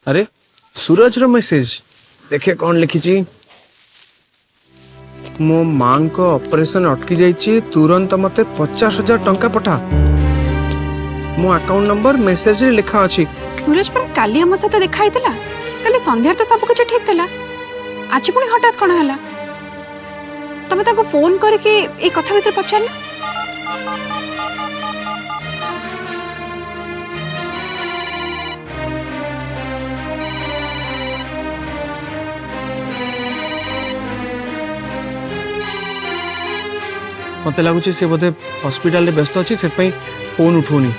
अरे सूरज रो मेसेज देखे कौन लिखी मो माँ को ऑपरेशन अटकी जाइए तुरंत मते 50,000 टंका पठा मो अकाउंट नंबर मेसेज रे लिखा अछि। सूरज पर काली हम सहित देखा काली संध्या तो सब कुछ ठीक था आज पुणी हठात कौन है तमें ताको फोन करके ए कथा विषय पचार मत लगुच सी बोधे हॉस्पिटल व्यस्त अच्छी से फोन उठौनी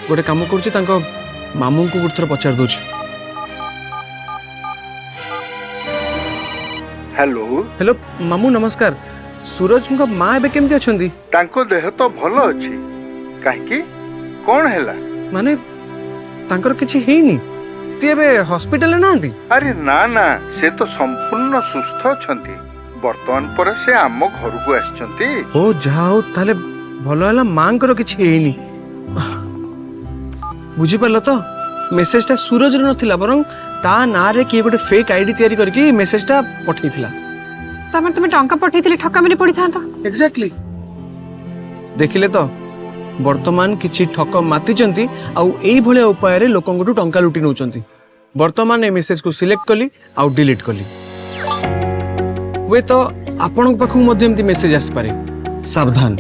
गोटे कम कर मामू को गोटे थर पचार दो। हेलो हेलो मामू नमस्कार सूरज को माँ एबे केमती अछंती? तांको देह तो भल अछि काहे कौन हैला माने तांकर किछि हेनी सी एबे हॉस्पिटल नांती? अरे ना ना से तो संपूर्ण सुस्थ अछंती वर्तमान पर से आम घर को आछंती। ओ जहा हो ताले भलो हला मांकर किछि हेनी बुझी परलो तो मेसेज टा सूरज रे नथिला बरं ता ना रे की गोटे फेक आईडी तयारी करके मेसेज टा पठैथिला तमें तुम टंका पठेइथिले ठका माने पड़ी था एग्जैक्टली देखिले तो वर्तमान किछि ठक मातिचंती आउ एई भले उपाय रे लोकंगटू टंका लुटी नउचंती। वर्तमान ए मेसेज को सिलेक्ट कली आउ डिलीट कली वे तो आपण पाखु मध्य एमती मेसेज आस पारे सावधान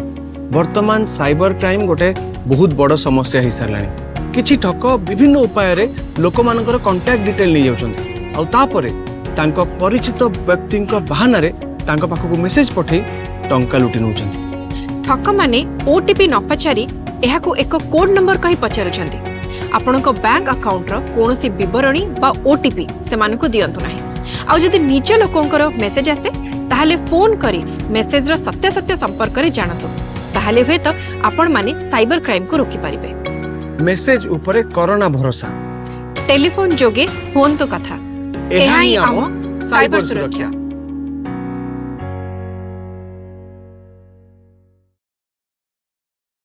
वर्तमान साइबर क्राइम गोटे बहुत बड़ समस्या हो साराणी किछि ठक विभिन्न उपाय रे लोक मानकर कांटेक्ट डिटेल नहीं जाउचंती आउ तापरे तांको परिचित व्यक्ति बहाना रे तांको पाखु मेसेज पठे टंका लुटी नउचंती। ठक माने ओटीपी न पचारि एहाकू एक कोड नंबर कहि पचारुछंती आपणको बैंक अकाउंट रो कोनोसी विवरणी बा ओटीपी से मानको दियंतु नाही आउ जदि निज लोकंकर मेसेज आसे ताहाले फोन करी मेसेज रो सत्य सत्य संपर्क रे जानतो ताहाले होय तो आपण माने साइबर क्राइम को रोकी परिबे। मेसेज उपरे कोरोना भरोसा टेलीफोन जोगे फोन तो कथा एहा ही आम साइबर सुरक्षा।